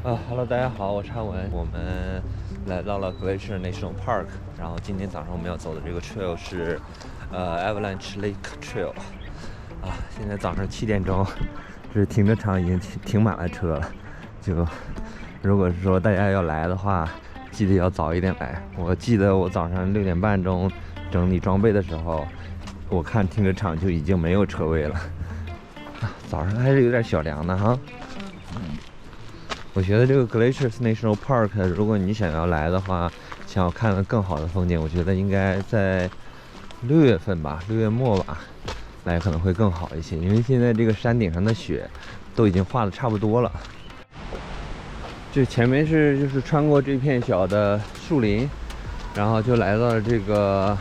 Hello，大家好，我是汉文。我们来到了 Glacier National Park，然后今天早上我们要走的这个 trail 是Avalanche Lake Trail。现在早上7点钟，这停车场已经停满了车了。就如果是说大家要来的话，记得要早一点来。我记得我早上6点半钟整理装备的时候，我看停车场就已经没有车位了。早上还是有点小凉的哈。我觉得这个 Glacier National Park， 如果你想要来的话，想要看更好的风景，我觉得应该在6月份吧，6月末吧，来可能会更好一些。因为现在这个山顶上的雪都已经化的差不多了。这前面就是穿过这片小的树林，然后就来到了这个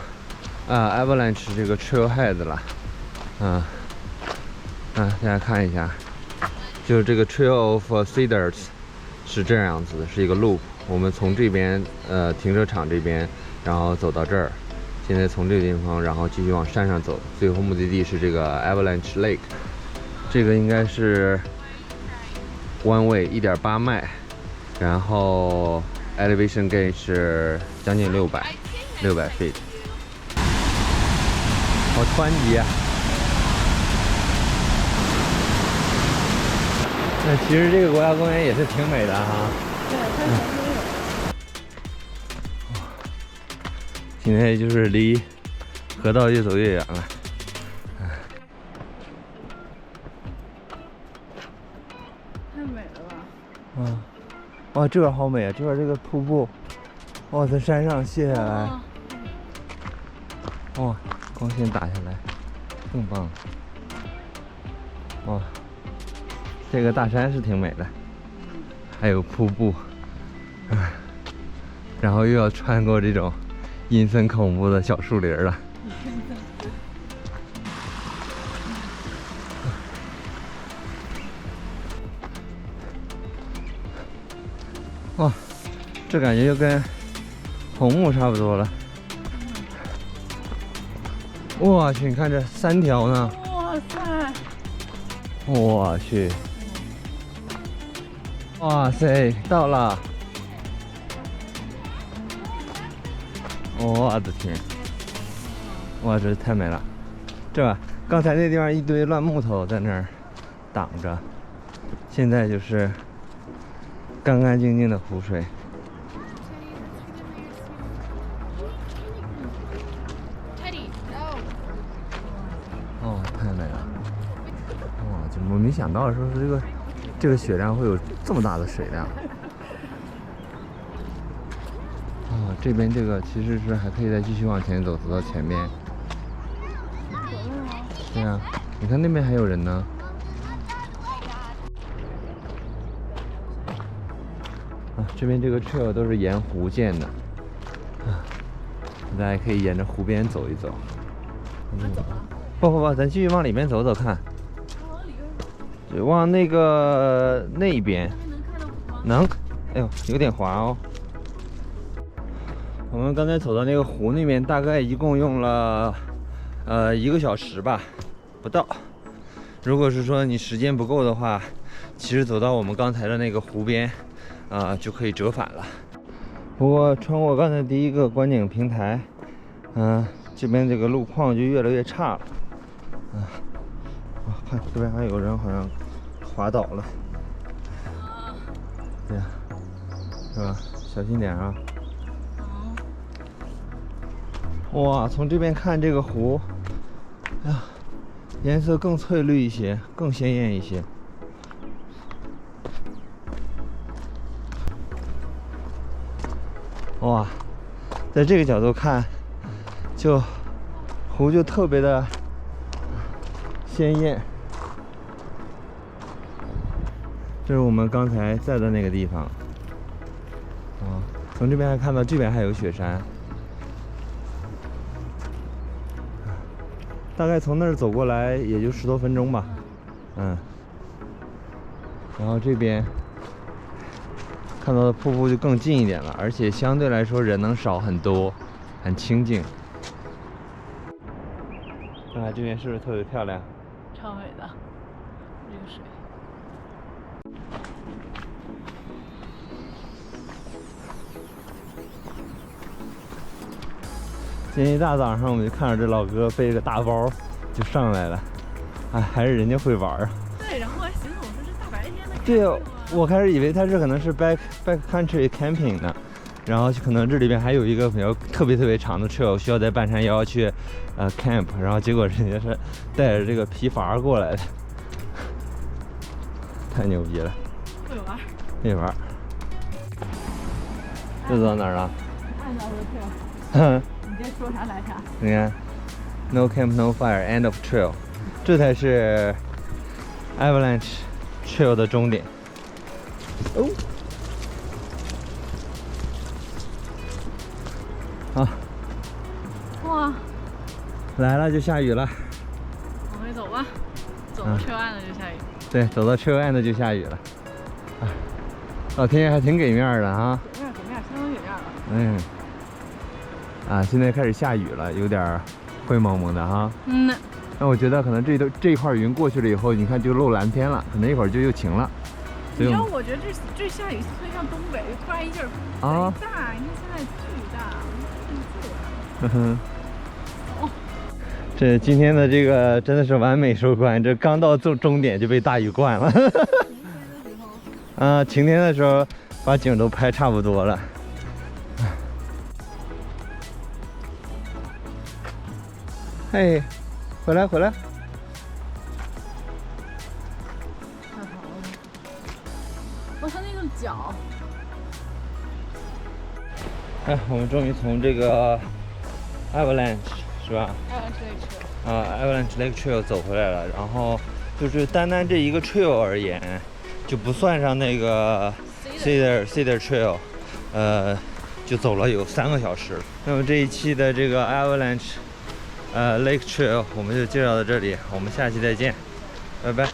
Avalanche 这个 Trailhead 了。大家看一下，就是这个 Trail of Cedars。是这样子的，是一个 loop。我们从这边停车场这边，然后走到这儿。现在从这个地方，然后继续往山上走，最后目的地是这个 Avalanche Lake。这个应该是 one way 1.8迈，然后 elevation gain 是将近600 feet， 好湍急啊！那其实这个国家公园也是挺美的哈。对，它现在就是离河道越走越远了。太美了吧！哇，这边好美啊！这边这个瀑布，哇，在山上卸下来，哇，光线打下来，更棒了。哇。这个大山是挺美的，还有瀑布，然后又要穿过这种阴森恐怖的小树林了。哇，这感觉就跟红木差不多了。我去，你看这3条呢！哇塞！我去！哇塞，到了！我的天！哇，这太美了！这刚才那地方一堆乱木头在那儿挡着，现在就是干干净净的湖水。哦，太美了！哇，就我没想到说是这个雪量会有这么大的水量。这边这个其实是还可以再继续往前走，走到前面。对啊，你看那边还有人呢。这边这个 trail 都是沿湖建的，大家可以沿着湖边走一走。不，咱继续往里面走走看。往那一边。能？哎呦，有点滑哦。我们刚才走到那个湖那边，大概一共用了1个小时吧，不到。如果是说你时间不够的话，其实走到我们刚才的那个湖边就可以折返了。不过穿过刚才第一个观景平台，这边这个路况就越来越差了。看这边还有人好像滑倒了。对呀，是吧？小心点啊！哇，从这边看这个湖，哎呀，颜色更翠绿一些，更鲜艳一些。哇，在这个角度看，湖就特别的鲜艳。这是我们刚才在的那个地方。从这边还看到这边还有雪山。大概从那儿走过来也就10多分钟吧。然后这边看到的瀑布就更近一点了，而且相对来说人能少很多，很清静。看看这边是不是特别漂亮？超美的，这个水。今天一大早上我们就看着这老哥背着个大包就上来了，哎，还是人家会玩啊。对，然后我还寻思，我说这大白天的。对，我开始以为他这可能是 backcountry camping 呢，然后可能这里边还有一个比较特别长的 trail， 需要在半山腰去camp， 然后结果人家是带着这个皮筏过来的，太牛逼了。会玩。会玩。这走到哪儿了？按照这 trail。你这说啥来啥？你看 ，No camp, no fire, end of trail， 这才是 Avalanche Trail 的终点。哦。好。哇。来了就下雨了。往回走吧，走到 trail end 就下雨。对，走到 trail end 就下雨了。啊，老天爷还挺给面的啊。给面，相当给面了。嗯。啊，现在开始下雨了，有点灰蒙蒙的哈。嗯。那我觉得可能这一块云过去了以后，你看就露蓝天了，可能一会儿就又晴了。你知道，我觉得这下雨特别像东北，突然一阵儿贼大，你看现在巨大，嗯哼。哦。这今天的这个真的是完美收官，这刚到终点就被大雨灌了。啊，晴天的时候把景都拍差不多了。嘿，回来！太好了！我看那个脚。哎，我们终于从这个 Avalanche 是吧？Avalanche Lake Trail 走回来了。然后就是单这一个 trail 而言，就不算上那个 Cedar Trail， 就走了有3个小时。那么这一期的这个 Avalanche Lake Trail 我们就介绍到这里，我们下期再见，拜拜。